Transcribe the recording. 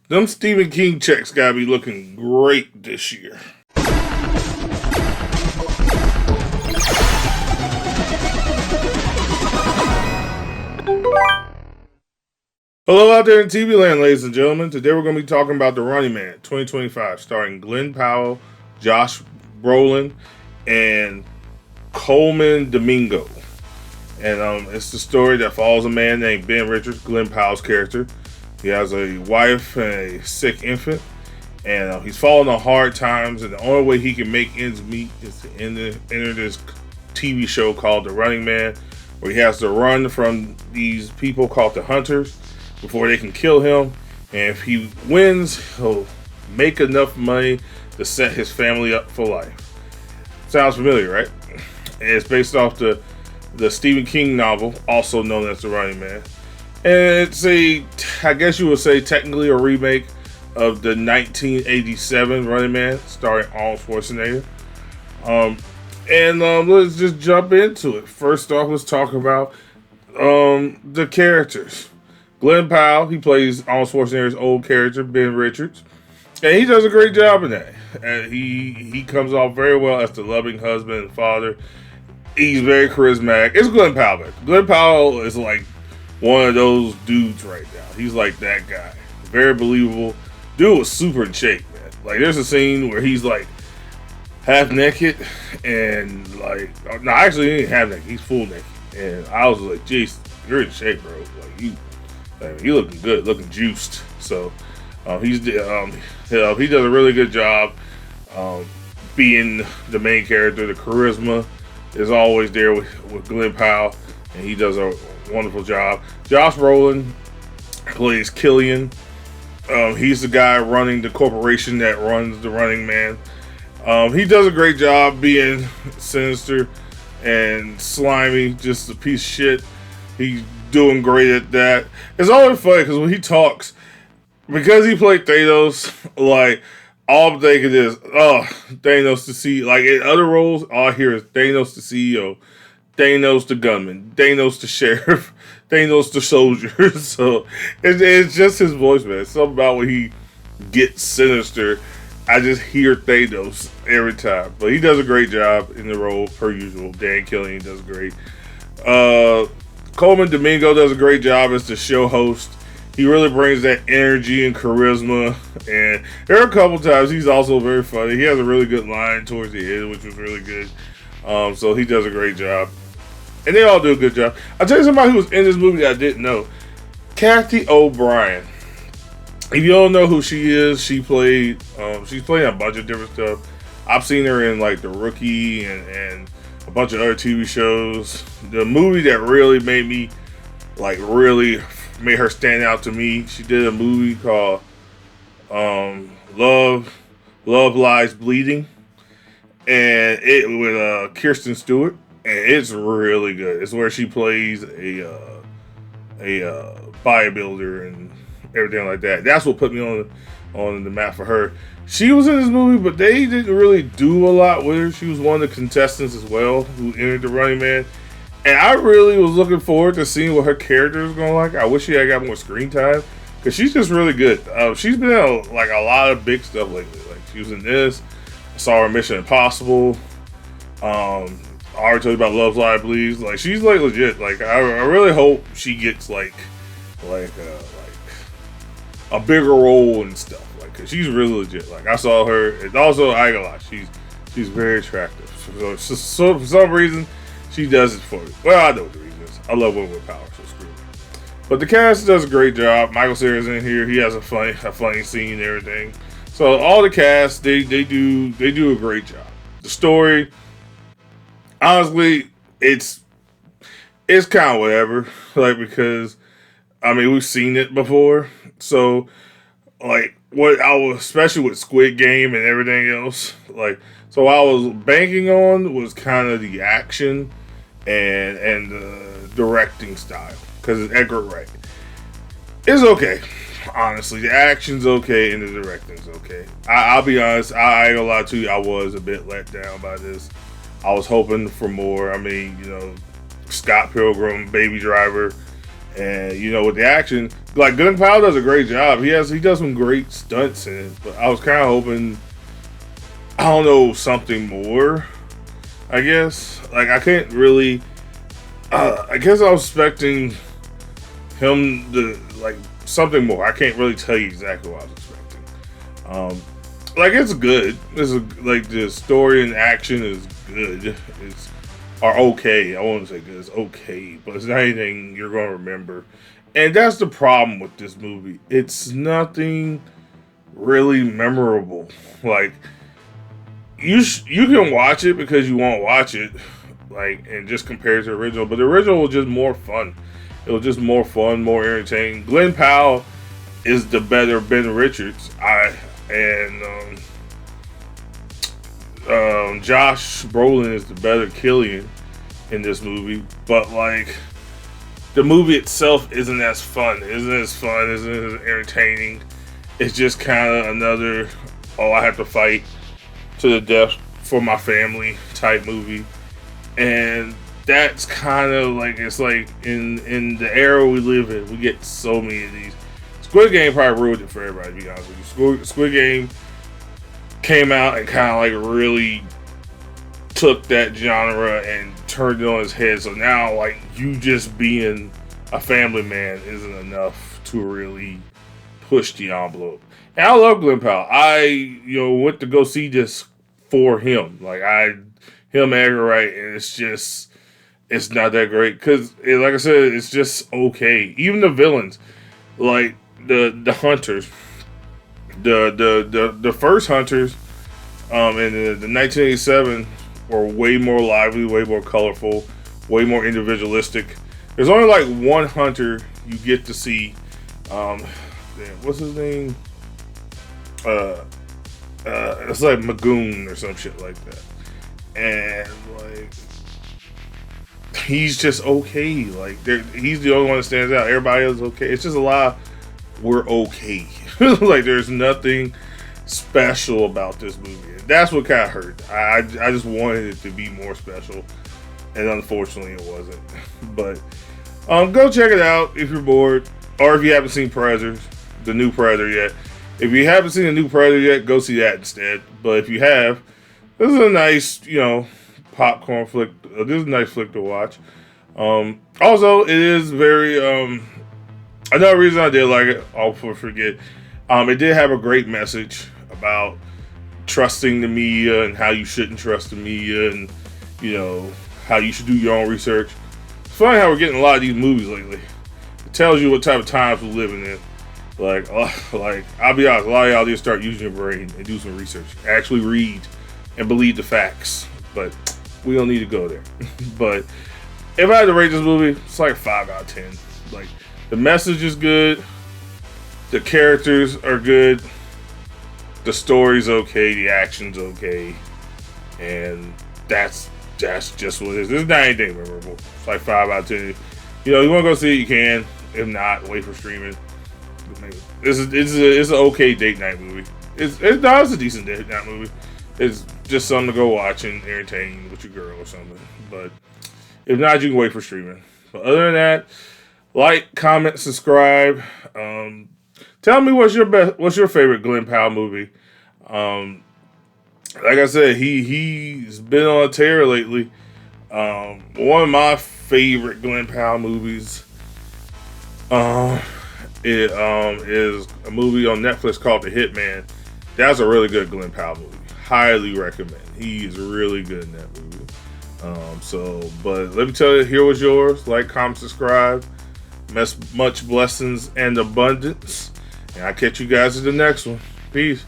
Them Stephen King checks gotta be looking great this year. Hello out there in TV land, ladies and gentlemen. Today we're going to be talking about The Running Man 2025, starring Glen Powell, Josh Brolin, and Coleman Domingo. And it's the story that follows a man named Ben Richards, Glen Powell's character. He has a wife and a sick infant, and he's fallen on hard times, and the only way he can make ends meet is to enter this TV show called The Running Man, where he has to run from these people called the Hunters before they can kill him. And if he wins, he'll make enough money to set his family up for life. Sounds familiar, right? And it's based off the Stephen King novel, also known as The Running Man. And it's I guess you would say, technically a remake of the 1987 Running Man, starring Arnold Schwarzenegger. Let's just jump into it. First off, let's talk about the characters. Glen Powell, he plays Arnold Schwarzenegger's old character, Ben Richards. And he does a great job in that. And he comes off very well as the loving husband and father. He's very charismatic. It's Glen Powell. Glen Powell is like one of those dudes right now. He's like that guy. Very believable. Dude was super in shape, man. Like, there's a scene where he's like half naked and actually he ain't half naked. He's full naked. And I was like, geez, you're in shape, bro. Like, you looking good, looking juiced. So he does a really good job being the main character. The charisma is always there with Glen Powell, and he does a wonderful job. Josh Brolin plays Killian. He's the guy running the corporation that runs The Running Man. He does a great job being sinister and slimy, just a piece of shit. He's doing great at that. It's always funny because when he talks, because he played Thanos, like, all I'm thinking is, Thanos the CEO. Like, in other roles, all I hear is Thanos the CEO, Thanos the gunman, Thanos the sheriff, Thanos the soldier. So it's just his voice, man. It's something about when he gets sinister, I just hear Thanos every time. But he does a great job in the role, per usual. Dan Killian does great. Coleman Domingo does a great job as the show host. He really brings that energy and charisma. And there are a couple times he's also very funny. He has a really good line towards the end, which was really good. So he does a great job. And they all do a good job. I'll tell you somebody who was in this movie that I didn't know. Kathy O'Brien. If you don't know who she is, she's playing a bunch of different stuff. I've seen her in like The Rookie and a bunch of other TV shows. The movie that really made her stand out to me, she did a movie called Love Lies Bleeding, and it with Kirsten Stewart, and it's really good. It's where she plays a bodybuilder and everything like that. That's what put me on the map for her. She was in this movie, but they didn't really do a lot with her. She was one of the contestants as well who entered The Running Man. And I really was looking forward to seeing what her character is going to like. I wish she had got more screen time, because she's just really good. She's been in a lot of big stuff lately. Like, she was in this. I saw her in Mission Impossible. I already told you about Love Live Bleeds. Like, she's like legit. Like, I really hope she gets like a bigger role and stuff. Cause she's really legit. Like, I saw her, and also I ain't gonna lie, she's very attractive. So for some reason, she does it for me. Well, I know what the reason is. I love women with power, so screw it. But the cast does a great job. Michael Cera's in here. He has a funny scene and everything. So all the cast, they do a great job. The story, honestly, it's kind of whatever. Like, because we've seen it before. So, like, what I was, especially with Squid Game and everything else, like, so I was banking on was kind of the action and the directing style, because it's Edgar Wright. It's okay, honestly. The action's okay and the directing's okay. I'll be honest, I ain't gonna lie to you, I was a bit let down by this. I was hoping for more. Scott Pilgrim, Baby Driver, And with the action, like Glen Powell does a great job. He does some great stunts in it. But I was kind of hoping, I don't know, something more. I guess like I can't really. I guess I was expecting him to like something more. I can't really tell you exactly what I was expecting. Like it's good. Like the story and action is good. Are okay. I won't say good. It's okay, but it's not anything you're going to remember. And that's the problem with this movie. It's nothing really memorable. Like you can watch it because you want to watch it, like and just compare it to the original. But the original was just more fun. It was just more fun, more entertaining. Glen Powell is the better Ben Richards. Josh Brolin is the better Killian in this movie, but like the movie itself isn't as fun, isn't as entertaining. It's just kind of another, I have to fight to the death for my family type movie, and that's kind of like it's like in the era we live in, we get so many of these. Squid Game probably ruined it for everybody. To be honest with you, Squid Game came out and kind of like really took that genre and turned it on its head. So now, like, you just being a family man isn't enough to really push the envelope. And I love Glen Powell. I went to go see this for him. Like him, Edgar Wright, and it's not that great because, like I said, it's just okay. Even the villains, like the hunters. The first hunters in the 1987 were way more lively, way more colorful, way more individualistic. There's only like one hunter you get to see. What's his name? It's like Magoon or some shit like that. And like he's just okay. Like he's the only one that stands out. Everybody else is okay. It's just a lot. We're okay. Like there's nothing special about this movie. And that's what kind of hurt. I just wanted it to be more special, and unfortunately it wasn't. But go check it out if you're bored, or if you haven't seen Predators, the new Predator yet. If you haven't seen the new Predator yet, go see that instead. But if you have, this is a nice, popcorn flick. This is a nice flick to watch. Also, it is very. Another reason I did like it, I'll forget. It did have a great message about trusting the media and how you shouldn't trust the media, and how you should do your own research. It's funny how we're getting a lot of these movies lately. It tells you what type of times we're living in. Like I'll be honest, a lot of y'all need to start using your brain and do some research. Actually read and believe the facts. But we don't need to go there. But if I had to rate this movie, it's like 5 out of 10. Like the message is good. The characters are good. The story's okay. The action's okay. And that's just what it is. It's not anything memorable. It's like 5 out of 10. You want to go see it, you can. If not, wait for streaming. It's an okay date night movie. It's a decent date night movie. It's just something to go watch and entertain with your girl or something. But if not, you can wait for streaming. But other than that, like, comment, subscribe. Tell me what's your favorite Glen Powell movie. Like I said, he's been on a tear lately. One of my favorite Glen Powell movies is a movie on Netflix called The Hitman. That's a really good Glen Powell movie. Highly recommend. He is really good in that movie. But let me tell you, here was yours. Like, comment, subscribe. Much blessings and abundance. And I'll catch you guys in the next one. Peace.